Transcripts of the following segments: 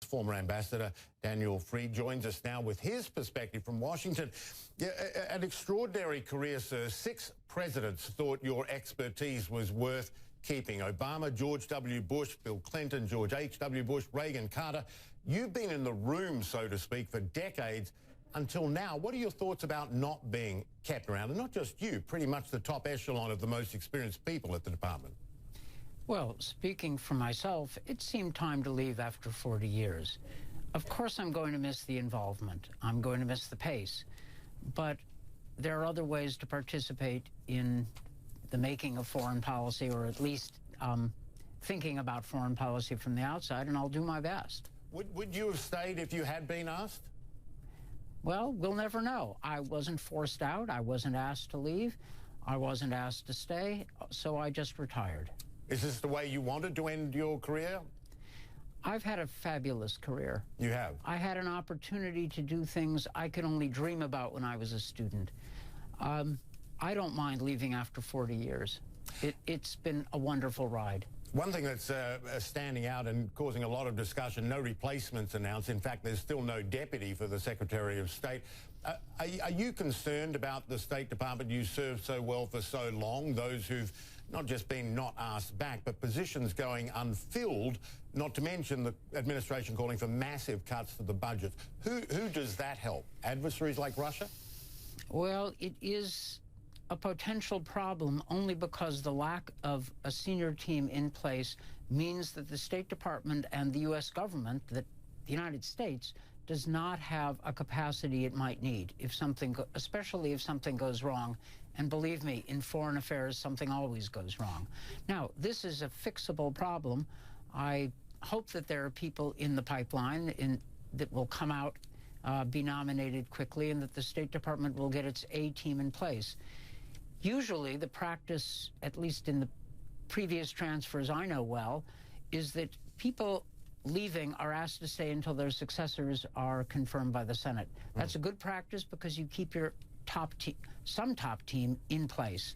former ambassador Daniel Freed joins us now with his perspective from Washington. Yeah, an extraordinary career, sir. 6 presidents thought your expertise was worth keeping. Obama, George W. Bush, Bill Clinton, George H.W. Bush, Reagan, Carter. You've been in the room, so to speak, for decades until now. What are your thoughts about not being kept around? And not just you, pretty much the top echelon of the most experienced people at the department. Well, speaking for myself, it seemed time to leave after 40 years. Of course, I'm going to miss the involvement. I'm going to miss the pace. But there are other ways to participate in the making of foreign policy, or at least thinking about foreign policy from the outside, and I'll do my best. Would you have stayed if you had been asked? Well, we'll never know. I wasn't forced out. I wasn't asked to leave. I wasn't asked to stay, so I just retired. Is this the way you wanted to end your career? I've had a fabulous career. You have? I had an opportunity to do things I could only dream about when I was a student. I don't mind leaving after 40 years. It's been a wonderful ride. One thing that's standing out and causing a lot of discussion, no replacements announced. In fact, there's still no deputy for the Secretary of State. Are you concerned about the State Department you served so well for so long, those who've not just been not asked back, but positions going unfilled, not to mention the administration calling for massive cuts to the budget? Who does that help? Adversaries like Russia? Well, it is a potential problem only because the lack of a senior team in place means that the State Department and the U.S. government, that the United States, does not have a capacity it might need if something, especially if something goes wrong. And believe me, in foreign affairs, something always goes wrong. Now, this is a fixable problem. I hope that there are people in the pipeline that will come out, be nominated quickly, and that the State Department will get its A team in place. Usually, the practice, at least in the previous transfers I know well, is that people leaving are asked to stay until their successors are confirmed by the Senate. That's a good practice because you keep your some top team in place.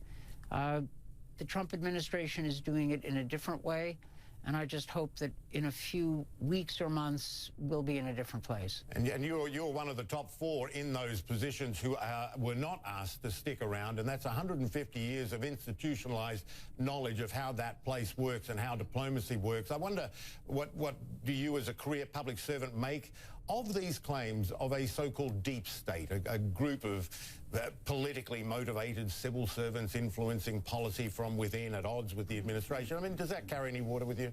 The Trump administration is doing it in a different way, and I just hope that in a few weeks or months we'll be in a different place. And you're one of the top 4 in those positions who were not asked to stick around, and that's 150 years of institutionalized knowledge of how that place works and how diplomacy works. I wonder, what do you as a career public servant make of these claims of a so-called deep state, a group of politically motivated civil servants influencing policy from within at odds with the administration? I mean, does that carry any water with you?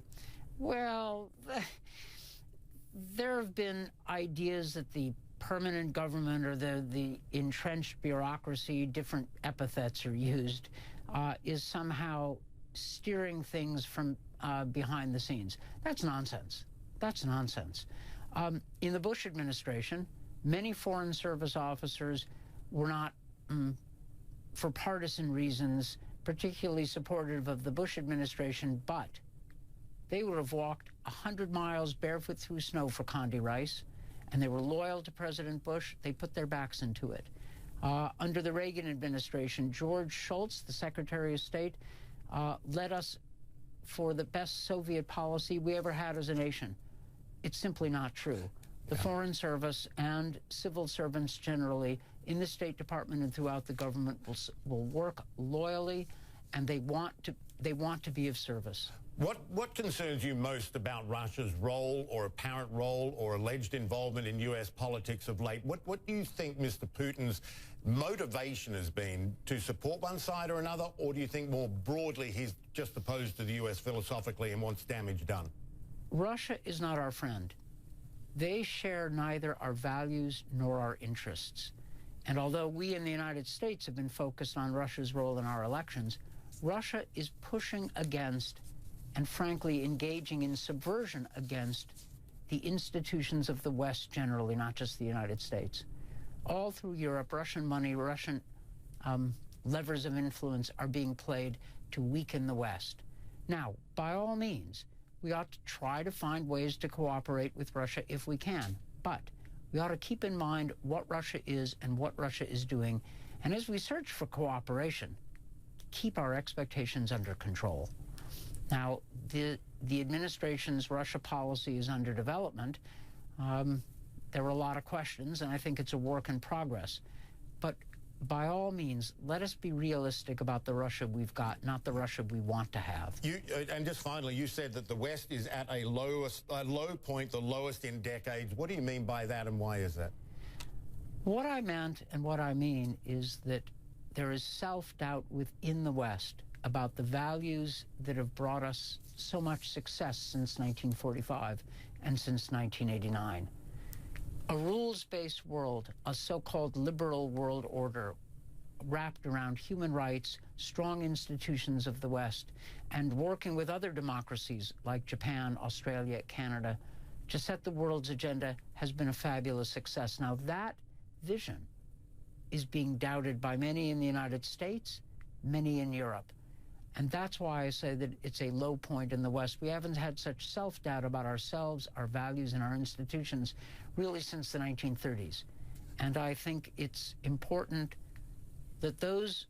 Well, there have been ideas that the permanent government or the entrenched bureaucracy, different epithets are used, is somehow steering things from behind the scenes. That's nonsense. That's nonsense. In the Bush administration, many Foreign Service officers were not, for partisan reasons, particularly supportive of the Bush administration, but they would have walked 100 miles barefoot through snow for Condi Rice, and they were loyal to President Bush. They put their backs into it. Under the Reagan administration, George Shultz, the Secretary of State, led us for the best Soviet policy we ever had as a nation. It's simply not true. The Foreign Service and civil servants generally in the State Department and throughout the government will work loyally, and they want to be of service. What concerns you most about Russia's role or apparent role or alleged involvement in U.S. politics of late? What do you think Mr. Putin's motivation has been, to support one side or another, or do you think more broadly he's just opposed to the U.S. philosophically and wants damage done? Russia is not our friend. They share neither our values nor our interests. And although we in the United States have been focused on Russia's role in our elections, Russia is pushing against and frankly engaging in subversion against the institutions of the West generally, not just the United States. All through Europe, Russian money, Russian levers of influence are being played to weaken the West. Now, by all means, we ought to try to find ways to cooperate with Russia if we can, but we ought to keep in mind what Russia is and what Russia is doing, and as we search for cooperation, keep our expectations under control. Now, the administration's Russia policy is under development. There were a lot of questions, and I think it's a work in progress. But by all means, let us be realistic about the Russia we've got, not the Russia we want to have. And just finally, you said that the West is at a low point, the lowest in decades. What do you mean by that, and why is that? What I meant and what I mean is that there is self-doubt within the West about the values that have brought us so much success since 1945 and since 1989. A rules-based world, a so-called liberal world order wrapped around human rights, strong institutions of the West, and working with other democracies like Japan, Australia, Canada, to set the world's agenda has been a fabulous success. Now, that vision is being doubted by many in the United States, many in Europe. And that's why I say that it's a low point in the West. We haven't had such self-doubt about ourselves, our values, and our institutions really since the 1930s. And I think it's important that those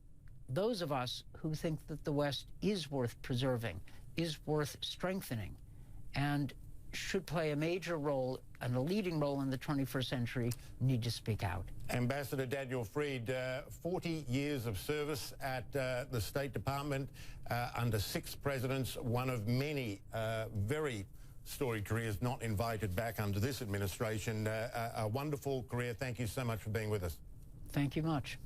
of us who think that the West is worth preserving, is worth strengthening, and should play a major role and a leading role in the 21st century need to speak out. Ambassador Daniel Fried, 40 years of service at the State Department under 6 presidents, one of many very storied careers not invited back under this administration. A wonderful career. Thank you so much for being with us. Thank you much.